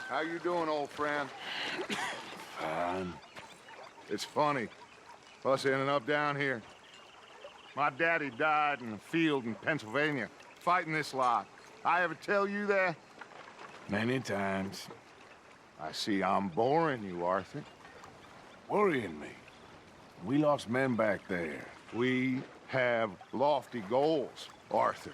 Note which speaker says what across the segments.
Speaker 1: How you doing, old friend?
Speaker 2: Fine.
Speaker 1: It's funny, us ending up down here. My daddy died in a field in Pennsylvania, fighting this lot. I ever tell you that?
Speaker 2: Many times.
Speaker 1: I see I'm boring you, Arthur.
Speaker 2: Worrying me. We lost men back there.
Speaker 1: We have lofty goals, Arthur.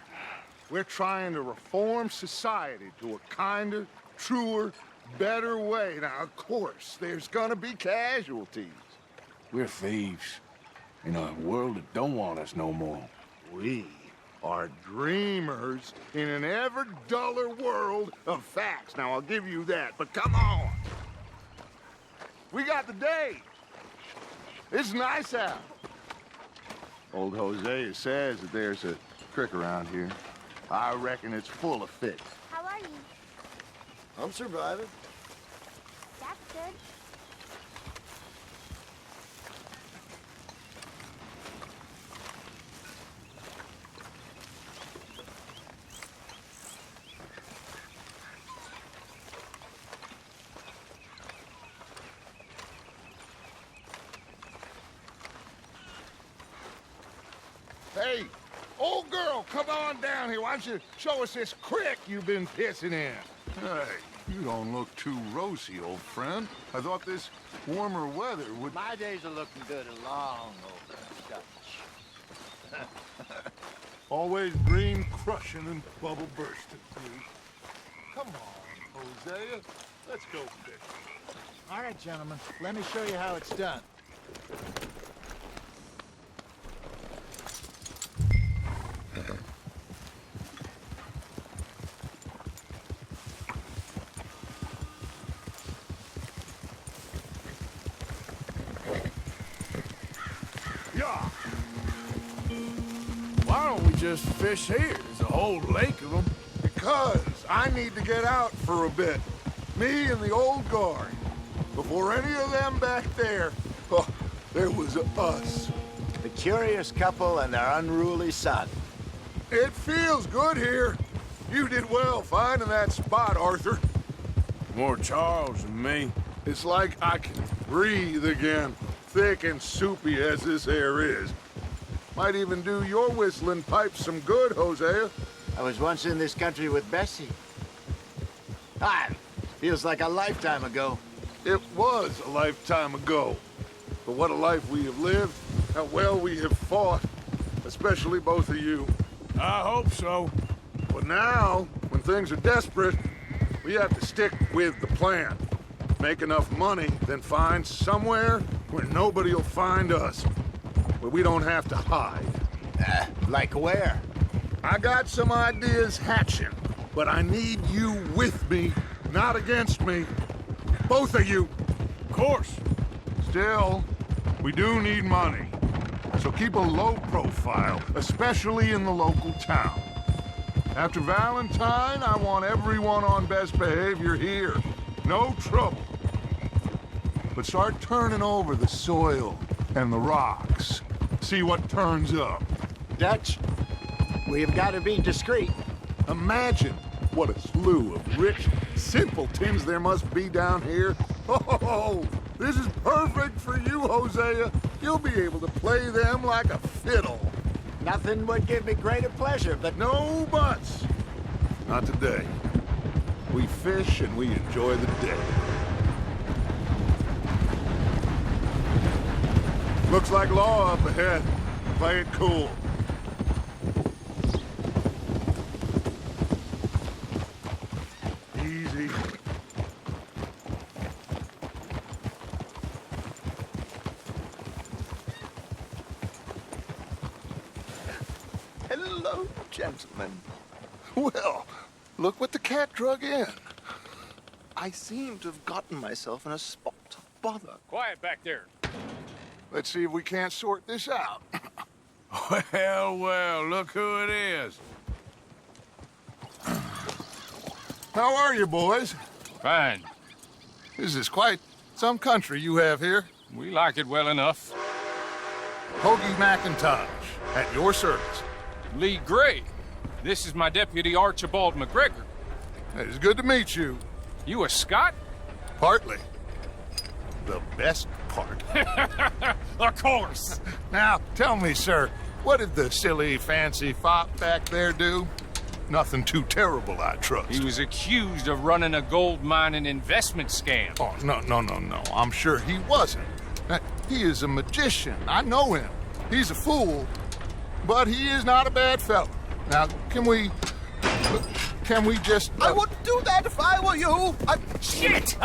Speaker 1: We're trying to reform society to a kinder, truer, better way. Now, of course, there's gonna be casualties.
Speaker 2: We're thieves. In a world that don't want us no more.
Speaker 1: We are dreamers in an ever duller world of facts. Now, I'll give you that, but come on. We got the day. It's nice out. Old Hosea says that there's a creek around here. I reckon it's full of fish.
Speaker 3: How are you?
Speaker 4: I'm surviving.
Speaker 3: That's good.
Speaker 1: Hey, old girl, come on down here. Why don't you show us this creek you've been pissing in? Hey, you don't look too rosy, old friend. I thought this warmer weather would...
Speaker 4: My days are looking good along over Dutch.
Speaker 1: Always dream crushing and bubble bursting. Come on, Hosea. Let's go fishing.
Speaker 4: All right, gentlemen, let me show you how it's done.
Speaker 1: Yeah.
Speaker 2: Why don't we just fish here? There's a whole lake of them.
Speaker 1: Because I need to get out for a bit. Me and the old guard. Before any of them back there, oh, there was us.
Speaker 4: The curious couple and their unruly son.
Speaker 1: It feels good here. You did well finding that spot, Arthur.
Speaker 2: More Charles than me.
Speaker 1: It's like I can breathe again, thick and soupy as this air is. Might even do your whistling pipes some good, Hosea.
Speaker 4: I was once in this country with Bessie. Feels like a lifetime ago.
Speaker 1: It was a lifetime ago. But what a life we have lived, how well we have fought, especially both of you.
Speaker 2: I hope so.
Speaker 1: But now, when things are desperate, we have to stick with the plan. Make enough money, then find somewhere where nobody will find us. Where we don't have to hide.
Speaker 4: Like where?
Speaker 1: I got some ideas hatching, but I need you with me, not against me. Both of you.
Speaker 2: Of course.
Speaker 1: Still, we do need money. So keep a low profile, especially in the local town. After Valentine, I want everyone on best behavior here. No trouble. But start turning over the soil and the rocks. See what turns up.
Speaker 4: Dutch, we've got to be discreet.
Speaker 1: Imagine what a slew of rich simpletons there must be down here. Oh, this is perfect for you, Hosea. You'll be able to play them like a fiddle.
Speaker 4: Nothing would give me greater pleasure, but
Speaker 1: No buts. Not today. We fish and we enjoy the day. Looks like law up ahead. Play it cool. Easy.
Speaker 4: hello, gentlemen.
Speaker 1: Well, look what the cat drug in.
Speaker 5: I seem to have gotten myself in a spot of bother.
Speaker 6: Quiet back there.
Speaker 1: Let's see if we can't sort this out.
Speaker 2: Well, well, look who it is.
Speaker 1: How are you, boys?
Speaker 6: Fine.
Speaker 1: This is quite some country you have here.
Speaker 6: We like it well enough.
Speaker 1: Hoagie McIntosh, at your service.
Speaker 6: Lee Gray. This is my deputy Archibald McGregor.
Speaker 1: It's good to meet you.
Speaker 6: You a Scot?
Speaker 1: Partly. The best part.
Speaker 6: Of course.
Speaker 1: Now, tell me, sir, what did the silly, fancy fop back there do? Nothing too terrible, I trust.
Speaker 6: He was accused of running a gold mining investment scam.
Speaker 1: Oh, no. I'm sure he wasn't. He is a magician. I know him. He's a fool, but he is not a bad fellow. Now, can we just...
Speaker 5: I wouldn't do that if I were you.
Speaker 6: Shit!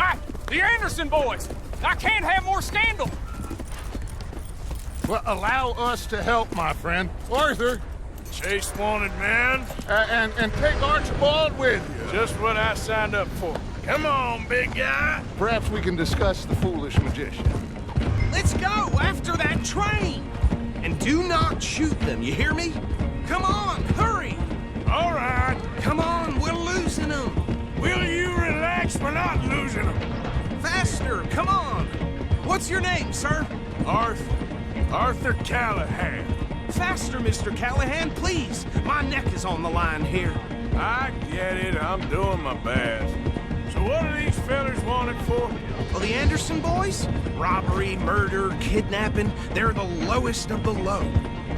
Speaker 6: The Anderson boys! I can't have more scandal!
Speaker 1: Well, allow us to help, my friend. Arthur,
Speaker 2: Chase wanted man.
Speaker 1: and take Archibald with you.
Speaker 2: Just what I signed up for. Come on, big guy.
Speaker 1: Perhaps we can discuss the foolish magician.
Speaker 7: Let's go after that train! And do not shoot them, you hear me? Come on, hurry!
Speaker 2: All right.
Speaker 7: Come on, we're losing them!
Speaker 2: Will you relax? We're not losing them.
Speaker 7: Faster, come on! What's your name, sir?
Speaker 2: Arthur Callahan.
Speaker 7: Faster, Mr. Callahan, please! My neck is on the line here.
Speaker 2: I get it. I'm doing my best. So what are these fellers wanted for?
Speaker 7: Well, the Anderson boys? Robbery, murder, kidnapping, they're the lowest of the low.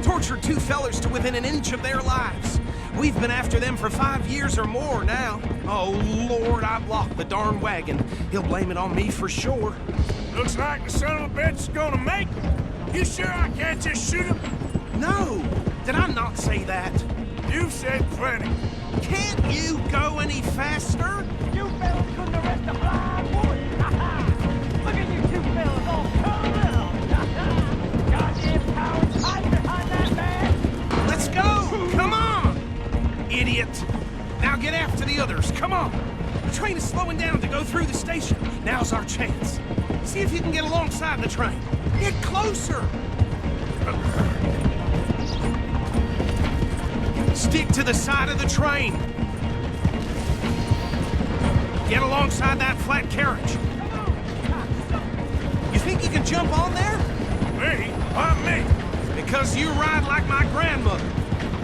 Speaker 7: Tortured two fellers to within an inch of their lives. We've been after them for 5 years or more now. Oh, Lord, I've locked the darn wagon. He'll blame it on me for sure.
Speaker 2: Looks like the son of a bitch is gonna make it. You sure I can't just shoot him?
Speaker 7: No! Did I not say that?
Speaker 2: You've said plenty.
Speaker 7: Can't you go any faster?
Speaker 8: You fellas couldn't arrest a blind boy. Look at you two fellas all curled up. Goddamn power tight behind that man.
Speaker 7: Let's go! Come on! Idiot! Now get after the others, come on! The train is slowing down to go through the station. Now's our chance. See if you can get alongside the train. Get closer! Stick to the side of the train. Get alongside that flat carriage. You think you can jump on there?
Speaker 2: Me? Why me?
Speaker 7: Because you ride like my grandmother.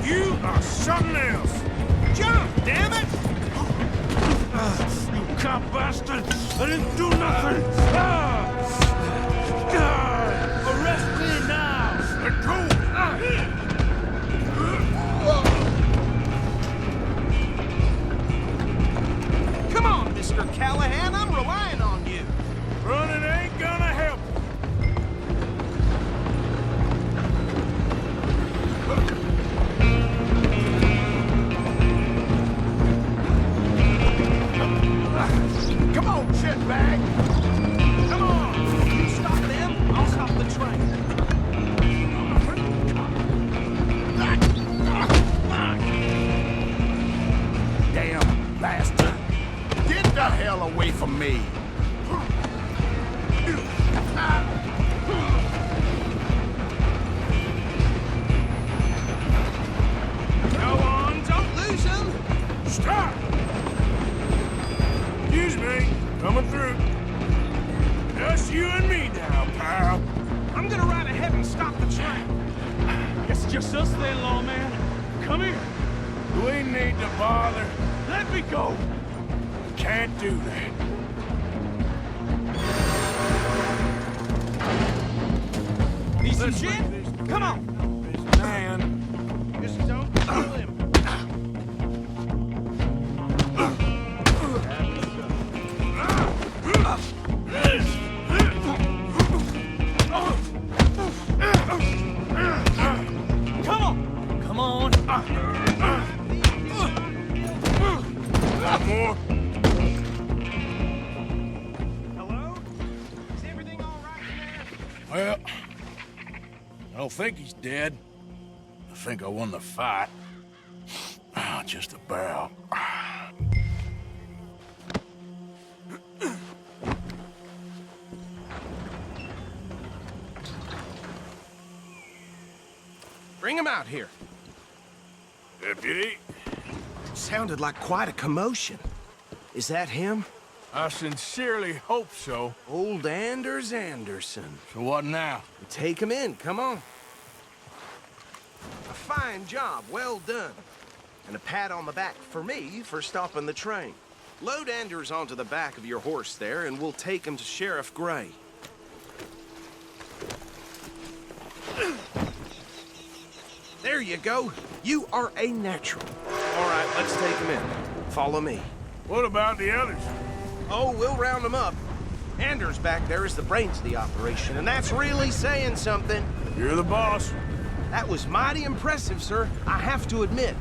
Speaker 2: You are something else.
Speaker 7: Jump, damn it!
Speaker 2: You cop bastard! I didn't do nothing! Arrest me now! Let go!
Speaker 7: Come on, Mr. Callahan, I'm relying on you.
Speaker 2: Running ain't gonna help.
Speaker 7: Come on, shitbag! Come on! You stop them, I'll stop the train.
Speaker 2: Damn bastard! Get the hell away from me!
Speaker 7: Go on, don't lose them!
Speaker 2: Stop! Excuse me, coming through. Just you and me now, pal.
Speaker 7: I'm gonna ride ahead and stop the train.
Speaker 8: Guess it's just us then, lawman. Come here.
Speaker 2: We need to bother.
Speaker 8: Let me go.
Speaker 2: Can't do that.
Speaker 7: Need some gin? Come on!
Speaker 2: This man.
Speaker 7: Just don't kill him.
Speaker 8: Come on. Come on.
Speaker 2: Not more.
Speaker 7: Hello? Is everything all right there?
Speaker 2: Well, I don't think he's dead. I think I won the fight. Just about.
Speaker 7: Bring him out here.
Speaker 2: Deputy,
Speaker 7: Sounded like quite a commotion. Is that him?
Speaker 2: I sincerely hope so.
Speaker 7: Old Anders Anderson.
Speaker 2: So what now?
Speaker 7: Take him in, come on. A fine job, well done. And a pat on the back for me for stopping the train. Load Anders onto the back of your horse there, and we'll take him to Sheriff Gray. There you go. You are a natural. All right, let's take him in. Follow me.
Speaker 2: What about the others?
Speaker 7: Oh, we'll round them up. Anders back there is the brains of the operation, and that's really saying something.
Speaker 2: You're the boss.
Speaker 7: That was mighty impressive, sir. I have to admit.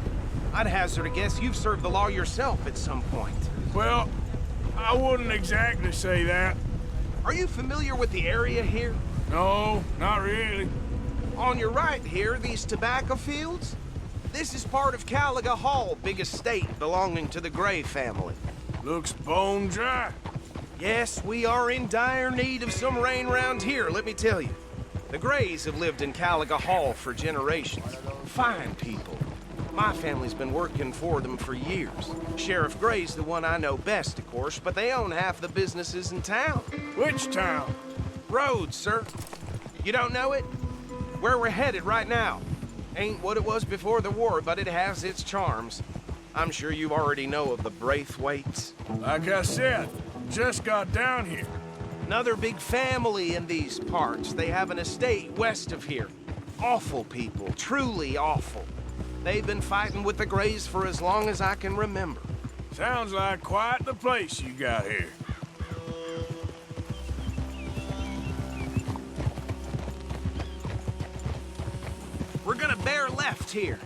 Speaker 7: I'd hazard a guess you've served the law yourself at some point.
Speaker 2: Well, I wouldn't exactly say that.
Speaker 7: Are you familiar with the area here?
Speaker 2: No, not really.
Speaker 7: On your right here, these tobacco fields? This is part of Caliga Hall, big estate belonging to the Gray family.
Speaker 2: Looks bone dry.
Speaker 7: Yes, we are in dire need of some rain round here, let me tell you. The Grays have lived in Caliga Hall for generations. Fine people. My family's been working for them for years. Sheriff Gray's the one I know best, of course, but they own half the businesses in town.
Speaker 2: Which town?
Speaker 7: Rhodes, sir. You don't know it? Where we're headed right now. Ain't what it was before the war, but it has its charms. I'm sure you already know of the Braithwaites.
Speaker 2: Like I said, just got down here.
Speaker 7: Another big family in these parts. They have an estate west of here. Awful people, truly awful. They've been fighting with the Grays for as long as I can remember.
Speaker 2: Sounds like quite the place you got here.
Speaker 7: We're gonna bear left here.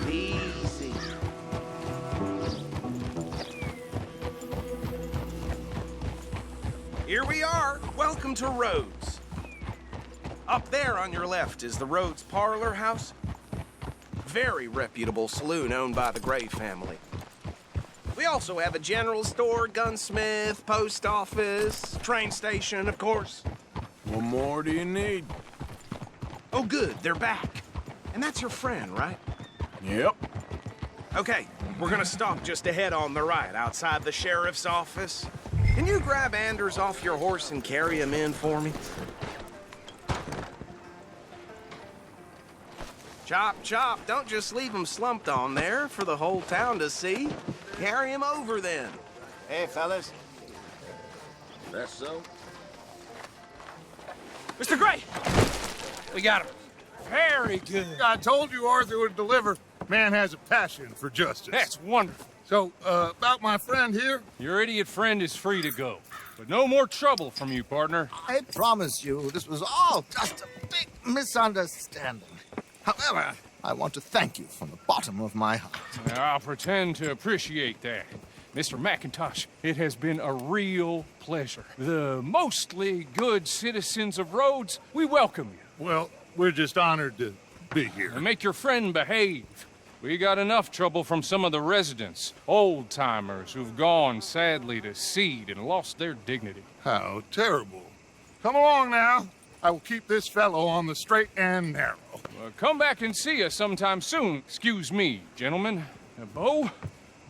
Speaker 7: Easy. Here we are. Welcome to Rhodes. Up there on your left is the Rhodes Parlor House. Very reputable saloon owned by the Gray family. We also have a general store, gunsmith, post office, train station, of course.
Speaker 2: What more do you need?
Speaker 7: Oh, good, they're back. And that's your friend, right?
Speaker 2: Yep.
Speaker 7: Okay, we're gonna stop just ahead on the right, outside the sheriff's office. Can you grab Anders off your horse and carry him in for me? Chop, chop, don't just leave him slumped on there for the whole town to see. Carry him over then.
Speaker 4: Hey, fellas. That's so?
Speaker 6: Mr. Gray! We got him. Very good.
Speaker 1: I told you Arthur would deliver. Man has a passion for justice.
Speaker 6: That's wonderful.
Speaker 1: So, about my friend here?
Speaker 6: Your idiot friend is free to go. But no more trouble from you, partner.
Speaker 5: I promise you, this was all just a big misunderstanding. However, I want to thank you from the bottom of my heart.
Speaker 6: I'll pretend to appreciate that. Mr. McIntosh, it has been a real pleasure. The mostly good citizens of Rhodes, we welcome you.
Speaker 1: Well, we're just honored to be here.
Speaker 6: And make your friend behave. We got enough trouble from some of the residents, old-timers who've gone, sadly, to seed and lost their dignity.
Speaker 1: How terrible. Come along now. I will keep this fellow on the straight and narrow.
Speaker 6: Come back and see us sometime soon. Excuse me, gentlemen. Bo,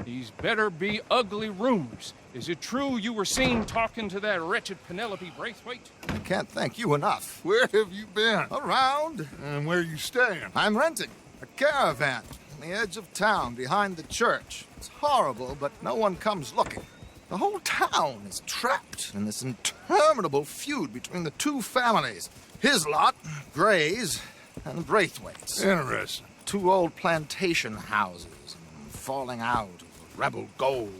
Speaker 6: these better be ugly rumors. Is it true you were seen talking to that wretched Penelope Braithwaite?
Speaker 5: I can't thank you enough.
Speaker 1: Where have you been?
Speaker 5: Around.
Speaker 1: And where you staying?
Speaker 5: I'm renting a caravan on the edge of town behind the church. It's horrible, but no one comes looking. The whole town is trapped in this interminable feud between the two families. His lot, Gray's, and the Braithwaites.
Speaker 1: Interesting.
Speaker 5: Two old plantation houses, and falling out over rebel gold,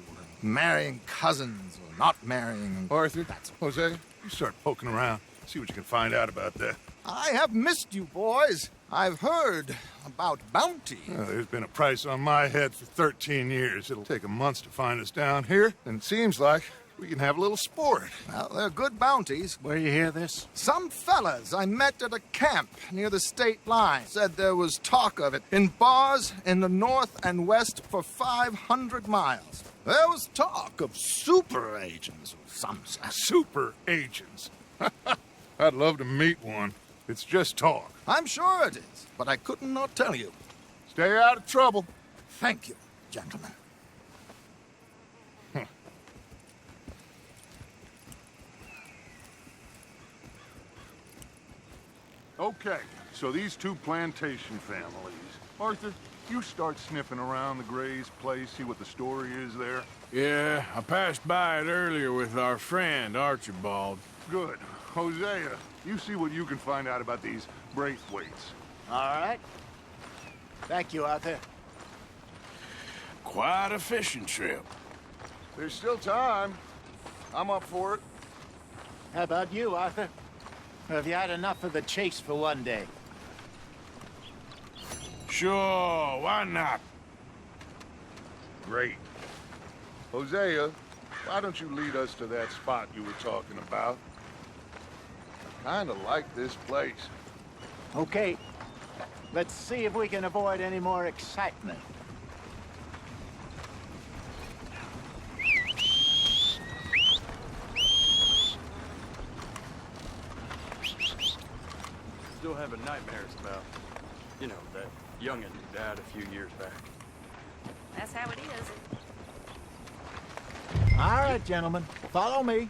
Speaker 5: and marrying cousins or not marrying.
Speaker 1: Arthur, Hosea, you start poking around. See what you can find out about that.
Speaker 5: I have missed you, boys. I've heard about bounty.
Speaker 1: There's been a price on my head for 13 years. It'll take 'em months to find us down here, and it seems like we can have a little sport.
Speaker 5: Well, they're good bounties.
Speaker 1: Where you hear this?
Speaker 5: Some fellas I met at a camp near the state line said there was talk of it in bars in the north and west for 500 miles. There was talk of super agents of some sort.
Speaker 1: Super agents. I'd love to meet one. It's just talk.
Speaker 5: I'm sure it is, but I couldn't not tell you.
Speaker 1: Stay out of trouble.
Speaker 5: Thank you, gentlemen.
Speaker 1: Okay, so these two plantation families. Arthur, you start sniffing around the Gray's place, see what the story is there.
Speaker 2: Yeah, I passed by it earlier with our friend, Archibald.
Speaker 1: Good. Hosea, you see what you can find out about these Braithwaites.
Speaker 4: All right. Thank you, Arthur.
Speaker 2: Quite a fishing trip.
Speaker 1: There's still time. I'm up for it.
Speaker 4: How about you, Arthur? Have you had enough of the chase for one day?
Speaker 2: Sure, why not?
Speaker 1: Great. Hosea, why don't you lead us to that spot you were talking about? I kinda like this place.
Speaker 4: Okay. Let's see if we can avoid any more excitement.
Speaker 9: Still having nightmares about, you know, that youngin' who died a few years back.
Speaker 10: That's how it is.
Speaker 4: All right, gentlemen. Follow me.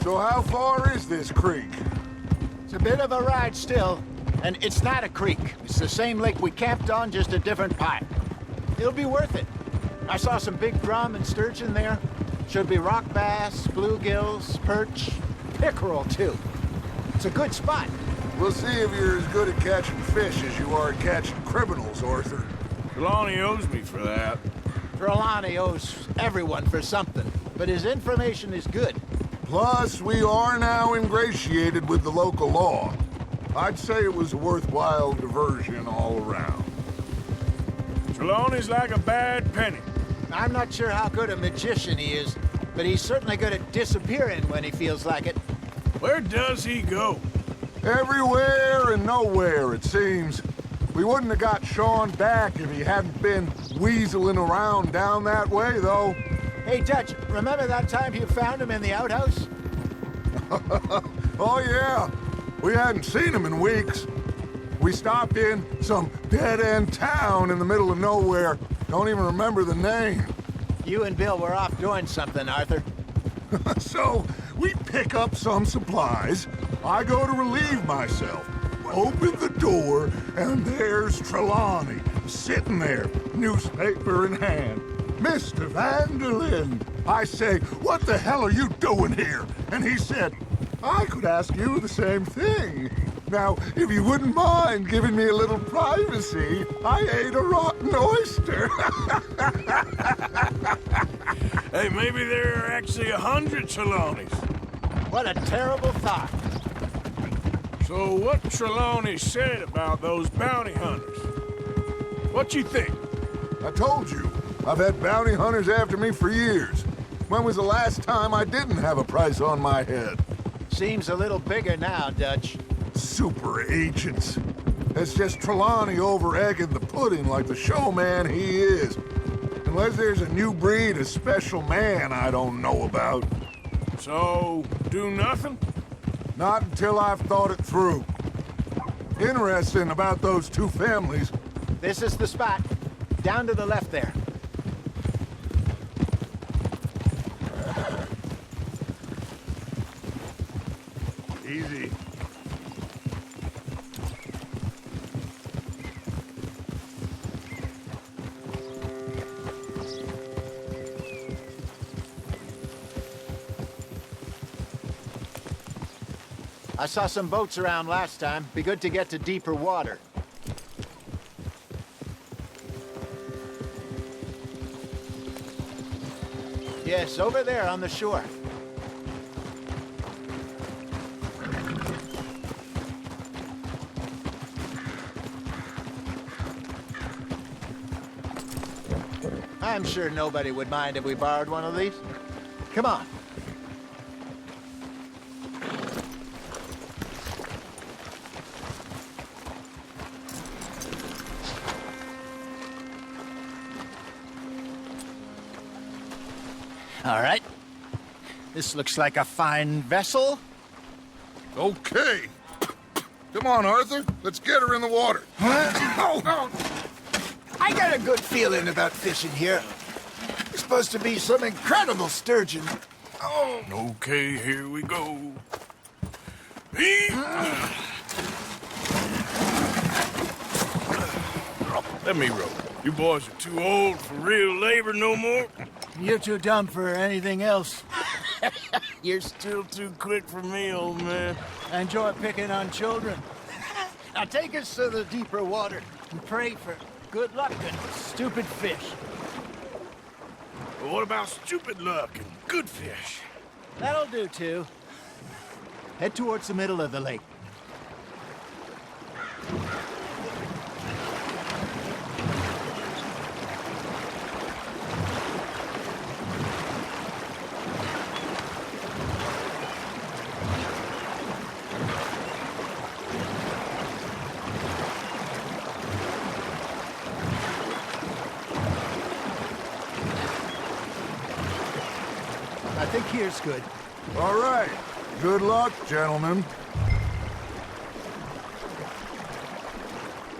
Speaker 1: So how far is this creek?
Speaker 4: It's a bit of a ride still, and it's not a creek. It's the same lake we camped on, just a different part. It'll be worth it. I saw some big drum and sturgeon there. Should be rock bass, bluegills, perch, pickerel too. It's a good spot.
Speaker 1: We'll see if you're as good at catching fish as you are at catching criminals, Arthur.
Speaker 2: Trelawney owes me for that.
Speaker 4: Trelawney owes everyone for something, but his information is good.
Speaker 1: Plus, we are now ingratiated with the local law. I'd say it was a worthwhile diversion all around.
Speaker 2: Trelawney's like a bad penny.
Speaker 4: I'm not sure how good a magician he is, but he's certainly good at disappearing when he feels like it.
Speaker 2: Where does he go?
Speaker 1: Everywhere and nowhere, it seems. We wouldn't have got Sean back if he hadn't been weaseling around down that way, though.
Speaker 4: Hey, Dutch, remember that time you found him in the outhouse?
Speaker 1: Oh, yeah. We hadn't seen him in weeks. We stopped in some dead-end town in the middle of nowhere. Don't even remember the name.
Speaker 4: You and Bill were off doing something, Arthur.
Speaker 1: So, we pick up some supplies. I go to relieve myself. Open the door, and there's Trelawney, sitting there, newspaper in hand. Mr. Van der Linde. I say, what the hell are you doing here? And he said, I could ask you the same thing. Now, if you wouldn't mind giving me a little privacy, I ate a rotten oyster.
Speaker 2: Hey, maybe there are actually 100 Trelawneys.
Speaker 4: What a terrible thought.
Speaker 2: So what Trelawney said about those bounty hunters? What you think?
Speaker 1: I told you, I've had bounty hunters after me for years. When was the last time I didn't have a price on my head?
Speaker 4: Seems a little bigger now, Dutch.
Speaker 1: Super agents. It's just Trelawney over-egging the pudding like the showman he is. Unless there's a new breed of special man I don't know about.
Speaker 2: So, do nothing?
Speaker 1: Not until I've thought it through. Interesting about those two families.
Speaker 4: This is the spot. Down to the left there.
Speaker 1: Easy.
Speaker 4: I saw some boats around last time. Be good to get to deeper water. Yes, over there on the shore. I'm sure nobody would mind if we borrowed one of these. Come on. All right. This looks like a fine vessel.
Speaker 1: Okay. Come on, Arthur. Let's get her in the water.
Speaker 4: I got a good feeling about fishing here. There's supposed to be some incredible sturgeon. Oh.
Speaker 2: Okay, here we go. Let me row. You boys are too old for real labor no more.
Speaker 4: You're too dumb for anything else.
Speaker 2: You're still too quick for me, old man.
Speaker 4: Enjoy picking on children. Now take us to the deeper water and pray for good luck and stupid fish.
Speaker 2: But what about stupid luck and good fish?
Speaker 4: That'll do, too. Head towards the middle of the lake. I think here's good.
Speaker 1: All right. Good luck, gentlemen.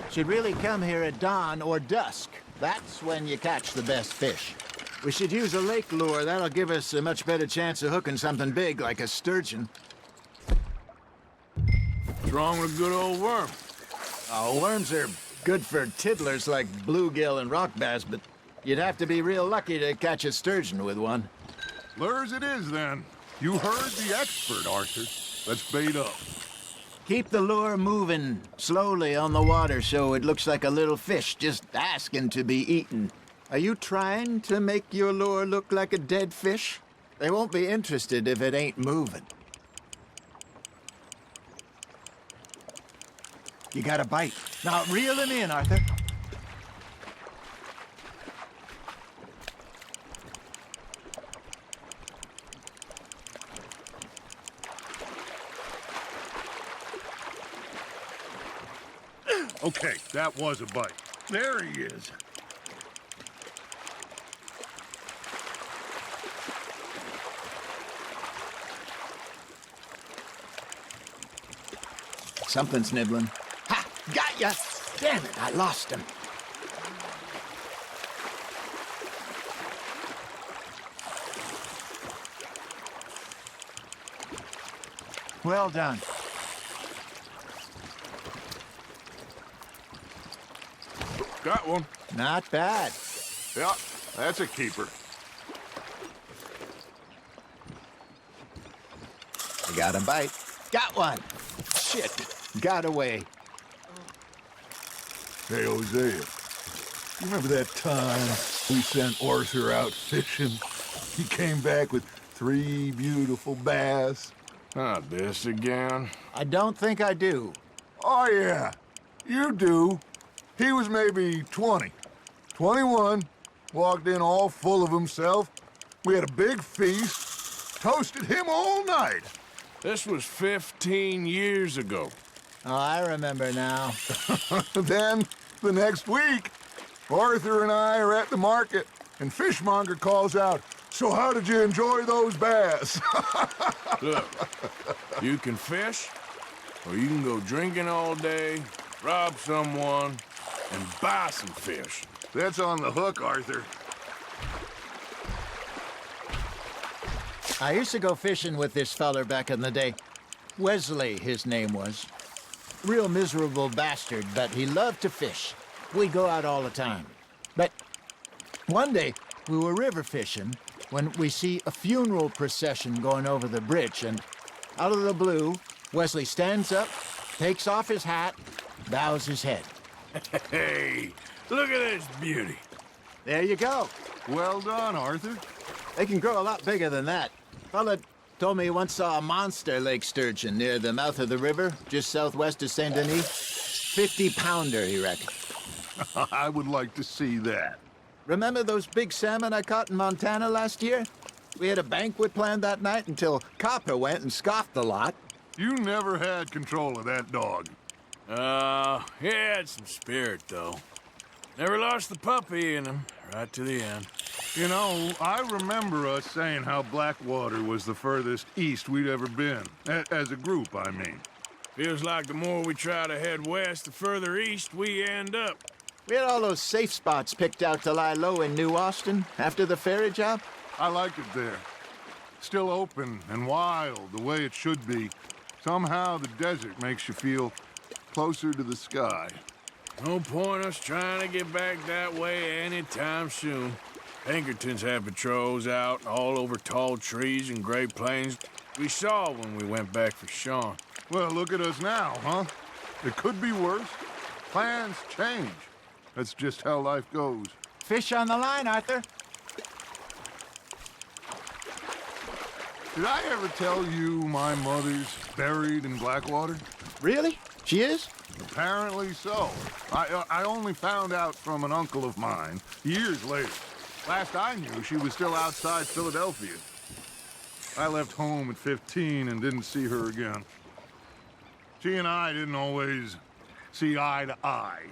Speaker 4: Should really come here at dawn or dusk. That's when you catch the best fish. We should use a lake lure. That'll give us a much better chance of hooking something big like a sturgeon.
Speaker 2: What's wrong with a good old worm?
Speaker 4: Oh, worms are good for tiddlers like bluegill and rock bass, but you'd have to be real lucky to catch a sturgeon with one.
Speaker 1: Lures it is, then. You heard the expert, Arthur. Let's bait up.
Speaker 4: Keep the lure moving slowly on the water so it looks like a little fish just asking to be eaten. Are you trying to make your lure look like a dead fish? They won't be interested if it ain't moving. You got a bite. Now reel him in, Arthur.
Speaker 1: Okay, that was a bite. There he is.
Speaker 4: Something's nibbling. Ha! Got ya! Damn it, I lost him. Well done.
Speaker 1: Got one.
Speaker 4: Not bad.
Speaker 1: Yeah, that's a keeper.
Speaker 4: I got a bite. Got one. Shit. Got away.
Speaker 1: Hey, Hosea. You remember that time we sent Arthur out fishing? He came back with 3 beautiful bass.
Speaker 2: Not this again.
Speaker 4: I don't think I do.
Speaker 1: Oh, yeah. You do. He was maybe 20. 21. Walked in all full of himself. We had a big feast. Toasted him all night.
Speaker 2: This was 15 years ago.
Speaker 4: Oh, I remember now.
Speaker 1: Then, the next week, Arthur and I are at the market, and Fishmonger calls out, "So how did you enjoy those bass?"
Speaker 2: Look, you can fish, or you can go drinking all day, rob someone, and buy some fish.
Speaker 1: That's on the hook, Arthur.
Speaker 4: I used to go fishing with this feller back in the day. Wesley, his name was. Real miserable bastard, but he loved to fish. We'd go out all the time. But one day, we were river fishing when we see a funeral procession going over the bridge, and out of the blue, Wesley stands up, takes off his hat, bows his head.
Speaker 2: Hey, look at this beauty.
Speaker 4: There you go.
Speaker 1: Well done, Arthur.
Speaker 4: They can grow a lot bigger than that. Fella told me he once saw a monster lake sturgeon near the mouth of the river, just southwest of Saint Denis. 50-pounder, he reckoned.
Speaker 1: I would like to see that.
Speaker 4: Remember those big salmon I caught in Montana last year? We had a banquet planned that night until Copper went and scoffed the lot.
Speaker 1: You never had control of that dog.
Speaker 2: He had some spirit, though. Never lost the puppy in him, right to the end.
Speaker 1: You know, I remember us saying how Blackwater was the furthest east we'd ever been. As a group, I mean.
Speaker 2: Feels like the more we try to head west, the further east we end up.
Speaker 4: We had all those safe spots picked out to lie low in New Austin after the ferry job.
Speaker 1: I like it there. Still open and wild, the way it should be. Somehow the desert makes you feel closer to the sky.
Speaker 2: No point us trying to get back that way anytime soon. Pinkertons had patrols out all over tall trees and Great Plains. We saw when we went back for Sean.
Speaker 1: Well, look at us now, huh? It could be worse. Plans change. That's just how life goes.
Speaker 4: Fish on the line, Arthur.
Speaker 1: Did I ever tell you my mother's buried in Blackwater?
Speaker 4: Really? She is?
Speaker 1: Apparently so. I only found out from an uncle of mine years later. Last I knew, she was still outside Philadelphia. I left home at 15 and didn't see her again. She and I didn't always see eye to eye.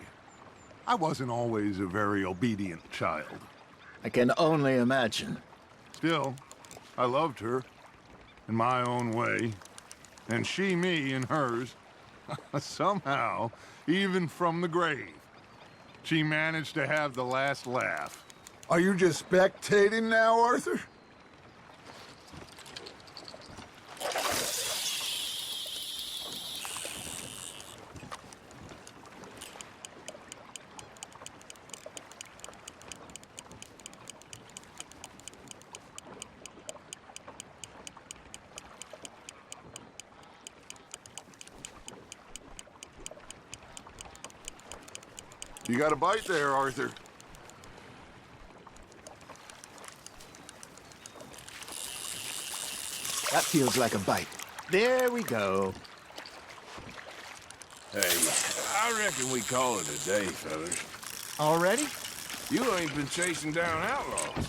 Speaker 1: I wasn't always a very obedient child.
Speaker 4: I can only imagine.
Speaker 1: Still, I loved her in my own way, and she me in hers. Somehow, even from the grave, she managed to have the last laugh.
Speaker 5: Are you just spectating now, Arthur?
Speaker 1: You got a bite there, Arthur.
Speaker 4: That feels like a bite. There we go.
Speaker 2: Hey, I reckon we call it a day, fellas.
Speaker 4: Already?
Speaker 2: You ain't been chasing down outlaws.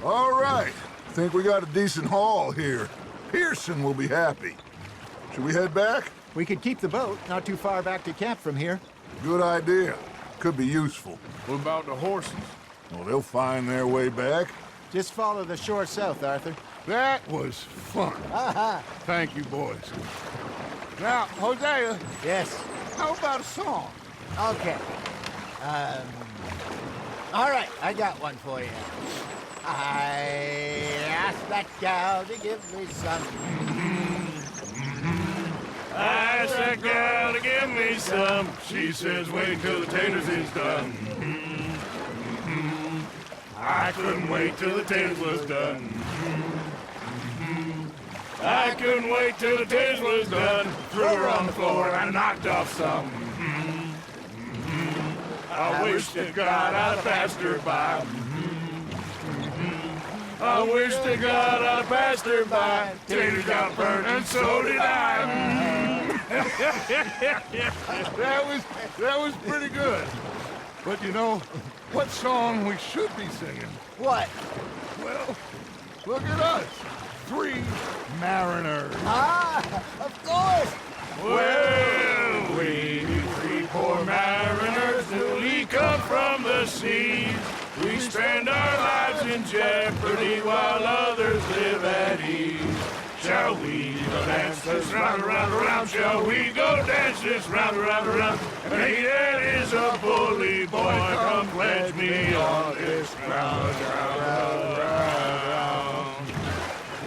Speaker 1: All right. Think we got a decent haul here. Pearson will be happy. Should we head back?
Speaker 4: We could keep the boat not too far back to camp from here.
Speaker 1: Good idea. Could be useful.
Speaker 2: What about the horses?
Speaker 1: Well, they'll find their way back.
Speaker 4: Just follow the shore south, Arthur.
Speaker 1: That was fun. Thank you, boys. Now, Hosea,
Speaker 4: Yes.
Speaker 1: how about a song?
Speaker 4: Okay. All right, I got one for you. I asked that gal to give me some.
Speaker 2: I asked that gal to give me some. She says, wait till the taters is done. I couldn't wait till the taters was done. I couldn't wait till the taters was done. Threw her on the floor and knocked off some. I wish to God I'd passed her by. I wish to God I passed her by. Taters got burned and so did I.
Speaker 1: That was pretty good. But you know, what song we should be singing?
Speaker 4: What?
Speaker 1: Well, look at us. 3 mariners.
Speaker 4: Ah, of course.
Speaker 2: Well, we 3 poor mariners newly come from the seas. We spend our lives in jeopardy while others live at ease. Shall we go dance this round, around, around? Shall we go dance this round, around, around? And he that is a bully boy, come pledge me on this ground, ground.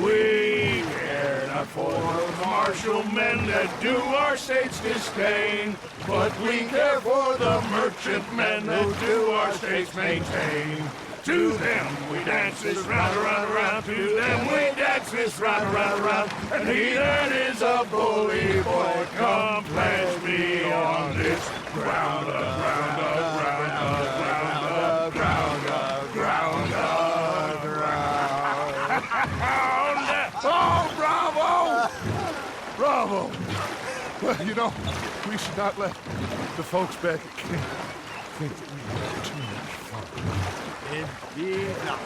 Speaker 2: We care not for the martial men that do our state's disdain, but we care for the merchant men who do our state's maintain. To them we dance this round, around, around. To them we dance this round, around, around. And he that is a bully boy, come pledge me on this ground, ground, ground, ground, ground, ground, ground.
Speaker 1: Oh, bravo! Bravo! Well, you know, we should not let the folks back at camp think that we had too much fun.
Speaker 4: Indeed not.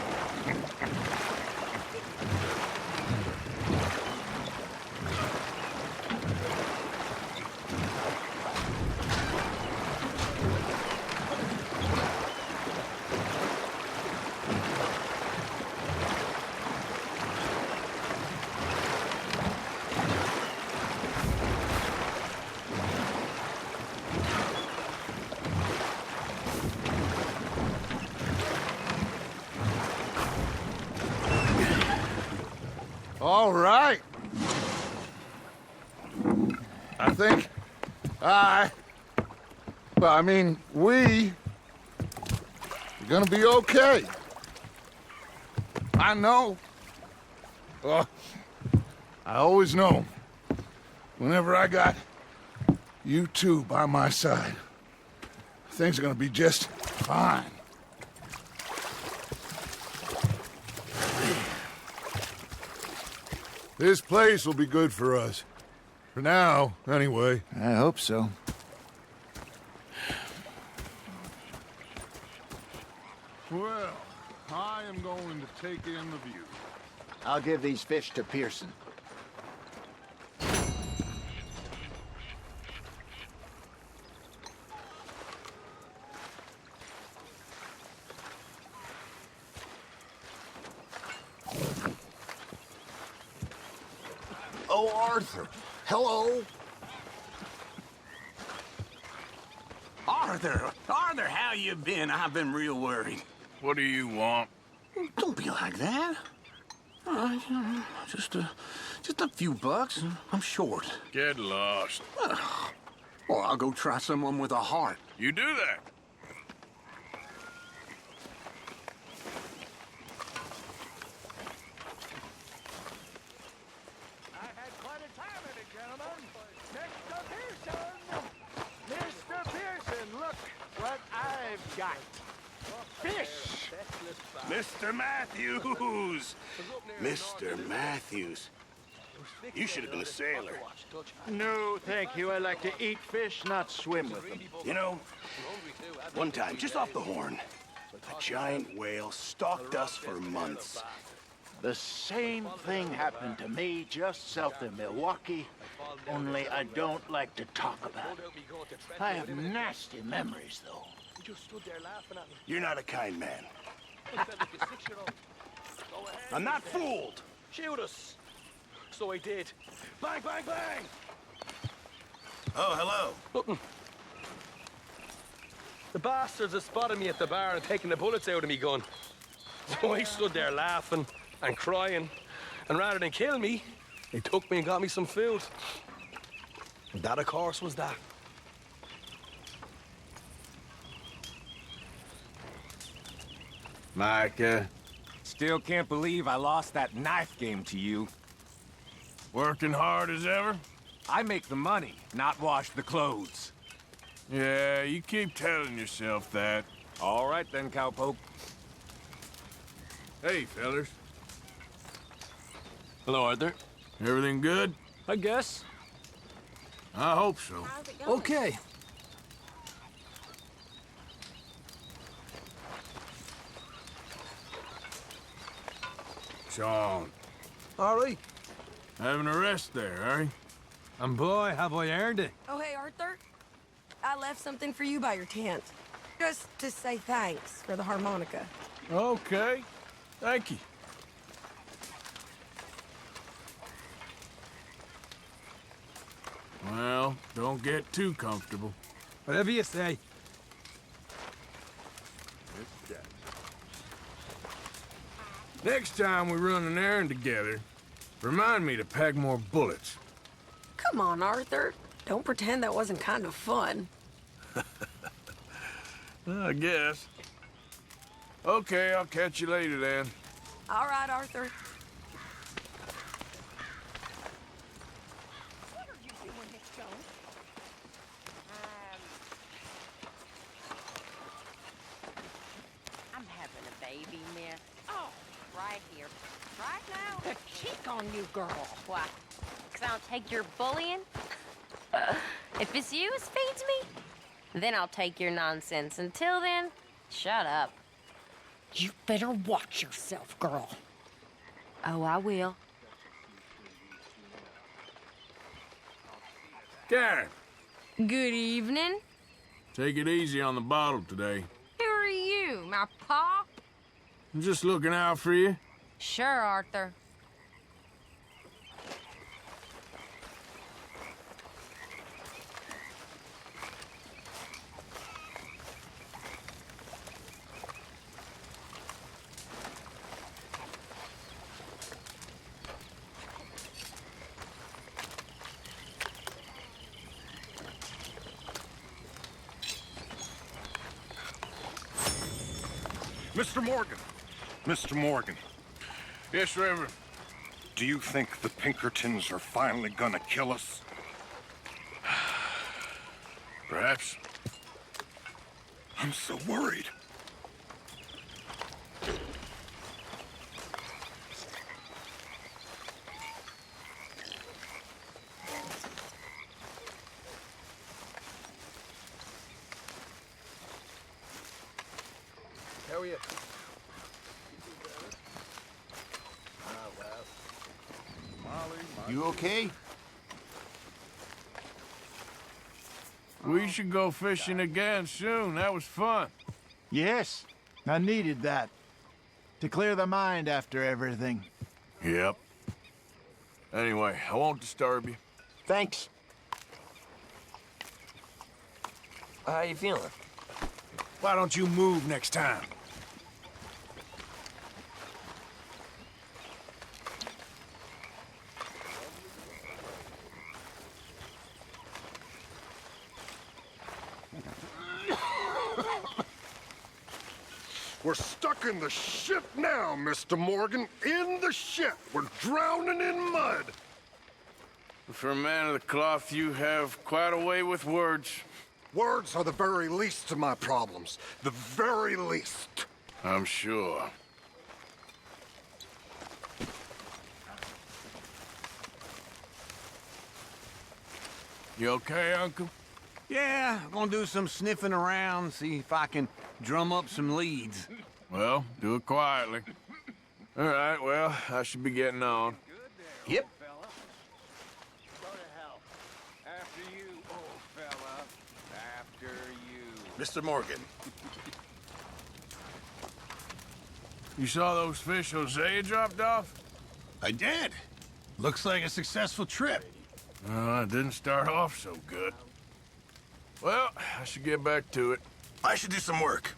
Speaker 1: All right. I think we are gonna be okay. I know. Well, I always know. Whenever I got you two by my side, things are gonna be just fine. This place will be good for us. For now, anyway.
Speaker 4: I hope so.
Speaker 1: Well, I am going to take in the view.
Speaker 4: I'll give these fish to Pearson.
Speaker 5: Oh, Arthur. Hello.
Speaker 11: Arthur, how you been? I've been real worried.
Speaker 2: What do you want?
Speaker 11: Don't be like that. Just a few bucks. I'm short.
Speaker 2: Get lost.
Speaker 11: Well, I'll go try someone with a heart.
Speaker 2: You do that.
Speaker 8: I had quite a time of it, gentlemen. Mr. Pearson! Mr. Pearson, look what I've got. Fish!
Speaker 2: Mr. Matthews! Mr. Matthews. You should have been a sailor.
Speaker 4: No, thank you. I like to eat fish, not swim with them.
Speaker 2: You know, one time, just off the horn, a giant whale stalked us for months.
Speaker 4: The same thing happened to me just south of Milwaukee, only I don't like to talk about it. I have nasty memories, though.
Speaker 2: You're not a kind man. I'm not fooled.
Speaker 8: Shoot us! So he did. Bang, bang, bang!
Speaker 2: Oh, hello.
Speaker 8: The bastards had spotted me at the bar and taken the bullets out of me gun. So I stood there laughing and crying. And rather than kill me, they took me and got me some food. And that, of course, was that.
Speaker 12: Micah, still can't believe I lost that knife game to you.
Speaker 2: Working hard as ever?
Speaker 12: I make the money, not wash the clothes.
Speaker 2: Yeah, you keep telling yourself that.
Speaker 12: All right then, cowpoke.
Speaker 2: Hey, fellers.
Speaker 8: Hello, Arthur.
Speaker 2: Everything good?
Speaker 8: I guess.
Speaker 2: I hope so.
Speaker 8: Okay.
Speaker 2: Sean,
Speaker 8: All right.
Speaker 2: having a rest there, are you?
Speaker 8: And boy, have I earned it.
Speaker 13: Oh, hey, Arthur. I left something for you by your tent. Just to say thanks for the harmonica.
Speaker 2: Okay. Thank you. Well, don't get too comfortable.
Speaker 8: Whatever you say.
Speaker 2: Next time we run an errand together, remind me to pack more bullets.
Speaker 13: Come on, Arthur. Don't pretend that wasn't kind of fun.
Speaker 2: I guess. Okay, I'll catch you later then.
Speaker 13: All right, Arthur. What are you doing, Miss Jones?
Speaker 10: I'm having a baby, miss. Oh, right here. Right now.
Speaker 13: The cheek on you, girl.
Speaker 10: Why? 'Cause I don't take your bullying? If it's you who feeds me, then I'll take your nonsense. Until then, shut up.
Speaker 13: You better watch yourself, girl.
Speaker 10: Oh, I will.
Speaker 2: Karen,
Speaker 10: Good evening.
Speaker 2: take it easy on the bottle today.
Speaker 10: Who are you, my pa?
Speaker 2: I'm just looking out for you.
Speaker 10: Sure, Arthur.
Speaker 14: Mr. Morgan! Mr. Morgan,
Speaker 2: Yes, Reverend.
Speaker 14: do you think the Pinkertons are finally gonna kill us?
Speaker 2: Perhaps.
Speaker 14: I'm so worried.
Speaker 4: How are you? You okay?
Speaker 2: We should go fishing again soon. That was fun.
Speaker 4: Yes, I needed that. To clear the mind after everything.
Speaker 2: Yep. Anyway, I won't disturb you.
Speaker 4: Thanks.
Speaker 15: How you feeling?
Speaker 2: Why don't you move next time?
Speaker 14: We're stuck in the shit now, Mr. Morgan. In the shit. We're drowning in mud.
Speaker 2: For a man of the cloth, you have quite a way with words.
Speaker 14: Words are the very least of my problems. The very least.
Speaker 2: I'm sure. You okay, Uncle?
Speaker 11: Yeah, I'm gonna do some sniffing around, see if I can drum up some leads.
Speaker 2: Well, do it quietly. All right, well, I should be getting on.
Speaker 11: Yep.
Speaker 12: After you, old fella. After you.
Speaker 2: Mr. Morgan. You saw those fish Hosea dropped off?
Speaker 16: I did. Looks like a successful trip.
Speaker 2: It didn't start off so good. Well, I should get back to it.
Speaker 16: I should do some work.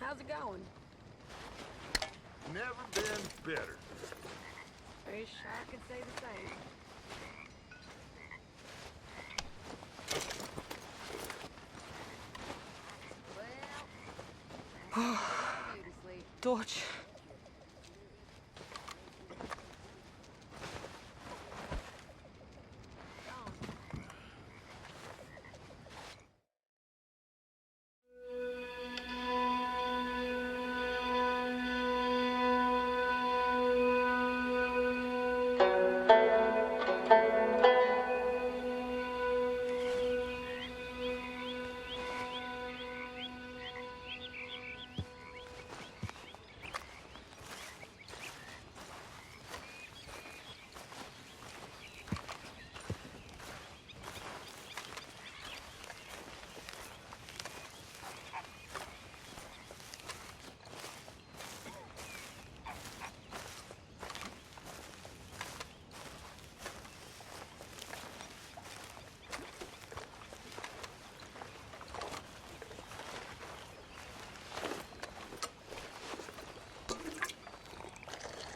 Speaker 13: How's it going?
Speaker 1: Never been better.
Speaker 13: Wish I could say the same. Dutch.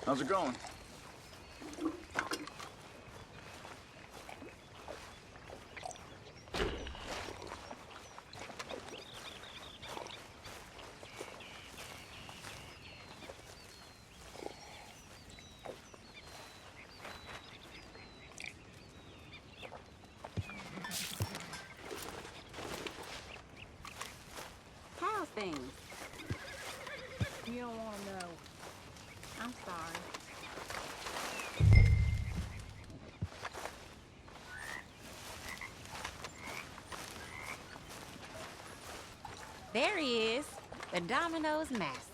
Speaker 9: How's it going?
Speaker 17: How's things? You don't want to know. I'm sorry. There he is, the Domino's master.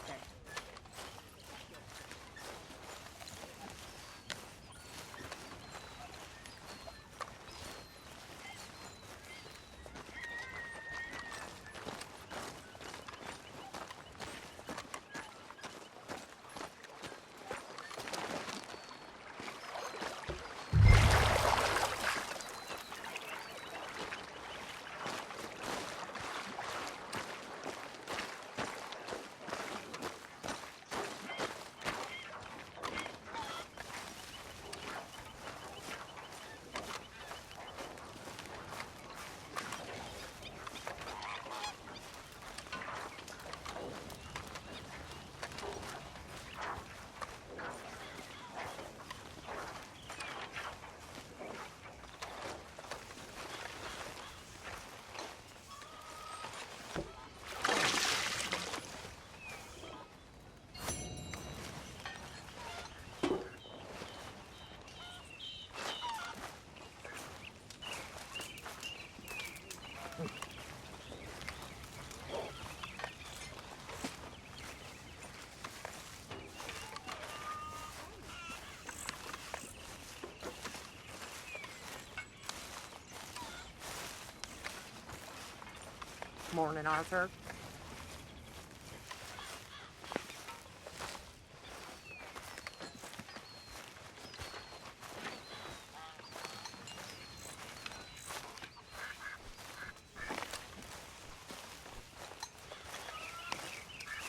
Speaker 13: Morning, Arthur.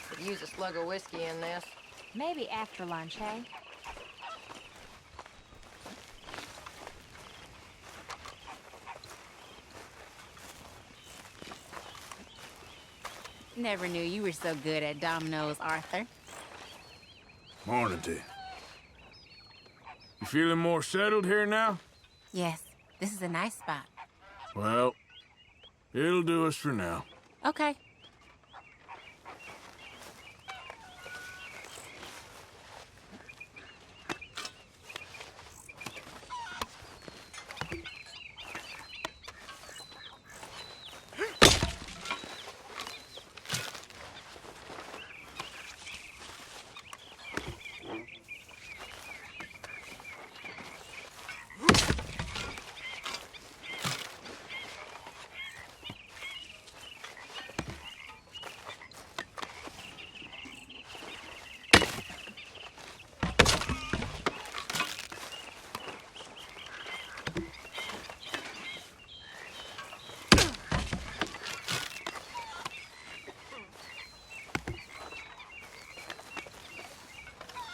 Speaker 13: Could use a slug of whiskey in this.
Speaker 3: Maybe after lunch, hey?
Speaker 17: Never knew you were so good at dominoes, Arthur.
Speaker 2: Morning to you. You feeling more settled here now?
Speaker 17: Yes, this is a nice spot.
Speaker 2: Well, it'll do us for now.
Speaker 17: Okay.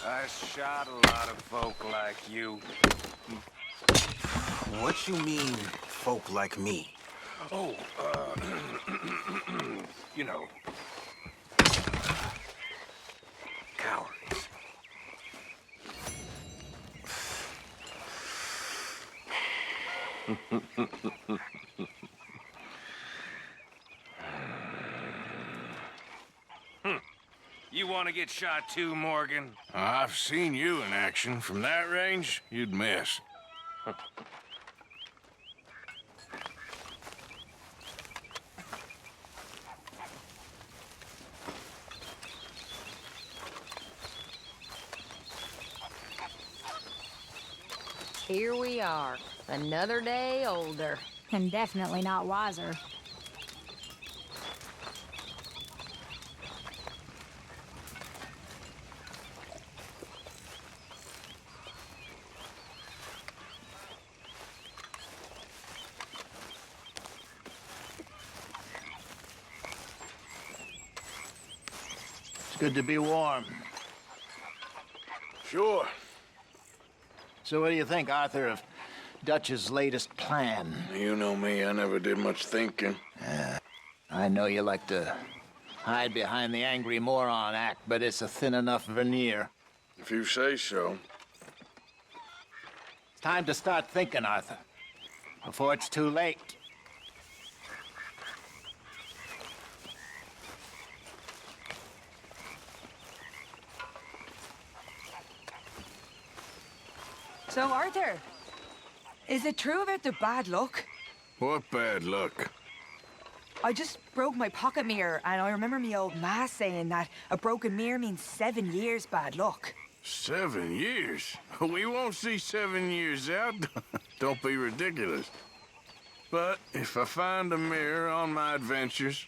Speaker 12: I shot a lot of folk like you.
Speaker 7: What you mean, folk like me?
Speaker 12: Oh, you know, cowards. You want to get shot too, Morgan?
Speaker 2: I've seen you in action. From that range, you'd miss.
Speaker 13: Here we are, another day older.
Speaker 3: And definitely not wiser.
Speaker 4: It's good to be warm.
Speaker 2: Sure.
Speaker 4: So what do you think, Arthur, of Dutch's latest plan?
Speaker 2: You know me, I never did much thinking.
Speaker 4: I know you like to hide behind the angry moron act, but it's a thin enough veneer.
Speaker 2: If you say so.
Speaker 4: It's time to start thinking, Arthur, before it's too late.
Speaker 18: So, Arthur, is it true about the bad luck?
Speaker 2: What bad luck?
Speaker 18: I just broke my pocket mirror, and I remember me old ma saying that a broken mirror means 7 years bad luck.
Speaker 2: 7 years? We won't see 7 years out. Don't be ridiculous. But if I find a mirror on my adventures,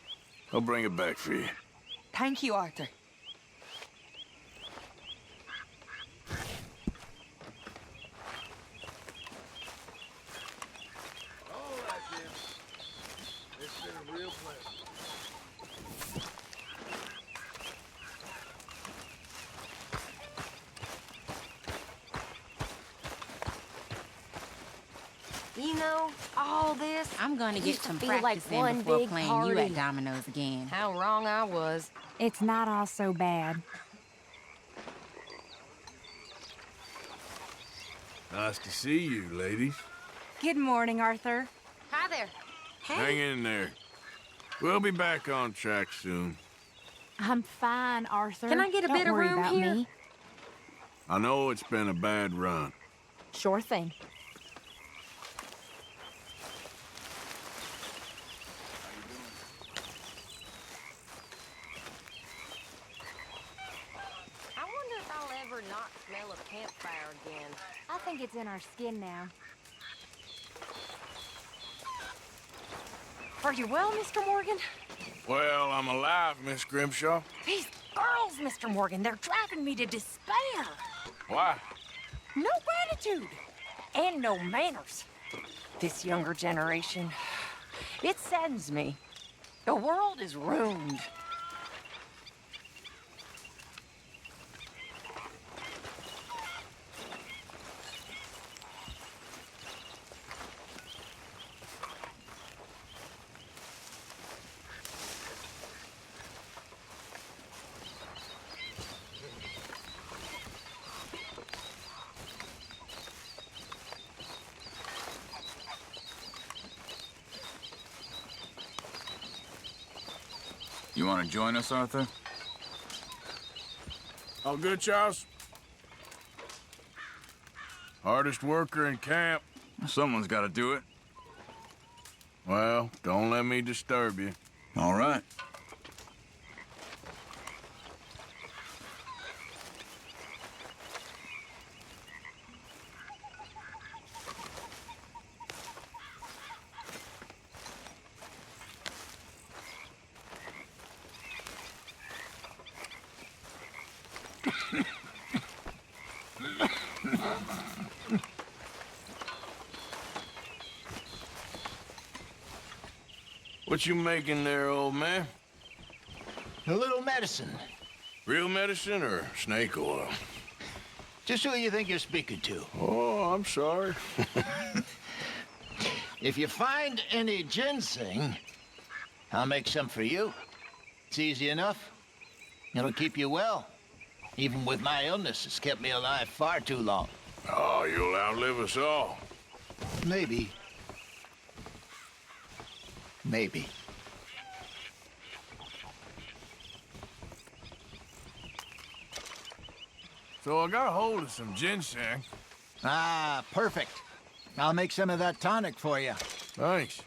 Speaker 2: I'll bring it back for you.
Speaker 18: Thank you, Arthur.
Speaker 10: You know, all this...
Speaker 17: I'm going to get
Speaker 10: used
Speaker 17: some
Speaker 10: feel
Speaker 17: practice
Speaker 10: like one
Speaker 17: in before
Speaker 10: big
Speaker 17: playing
Speaker 10: party.
Speaker 17: you at dominoes again.
Speaker 10: How wrong I was.
Speaker 3: It's not all so bad.
Speaker 2: Nice to see you, ladies.
Speaker 3: Good morning, Arthur.
Speaker 10: Hi there.
Speaker 2: Hang in there. We'll be back on track soon.
Speaker 3: I'm fine, Arthur.
Speaker 10: Can I get a
Speaker 3: Don't
Speaker 10: bit of
Speaker 3: worry
Speaker 10: room
Speaker 3: about
Speaker 10: here?
Speaker 3: me.
Speaker 2: I know it's been a bad run.
Speaker 3: Sure thing.
Speaker 10: I wonder if I'll ever not smell a campfire again.
Speaker 3: I think it's in our skin now.
Speaker 10: Are you well, Mr. Morgan?
Speaker 2: Well, I'm alive, Miss Grimshaw.
Speaker 3: These girls, Mr. Morgan, they're driving me to despair.
Speaker 2: Why?
Speaker 3: No gratitude. And no manners. This younger generation, it saddens me. The world is ruined.
Speaker 12: You want to join us, Arthur?
Speaker 2: All good, Charles? Hardest worker in camp.
Speaker 12: Someone's got to do it.
Speaker 2: Well, don't let me disturb you.
Speaker 12: All right.
Speaker 2: What you making there, old man?
Speaker 4: A little medicine.
Speaker 2: Real medicine or snake oil?
Speaker 4: Just who you think you're speaking to.
Speaker 2: Oh, I'm sorry.
Speaker 4: If you find any ginseng, I'll make some for you. It's easy enough. It'll keep you well. Even with my illness, it's kept me alive far too long.
Speaker 2: Oh, you'll outlive us all.
Speaker 4: Maybe. Maybe.
Speaker 2: So I got a hold of some ginseng.
Speaker 4: Ah, perfect. I'll make some of that tonic for you.
Speaker 2: Thanks.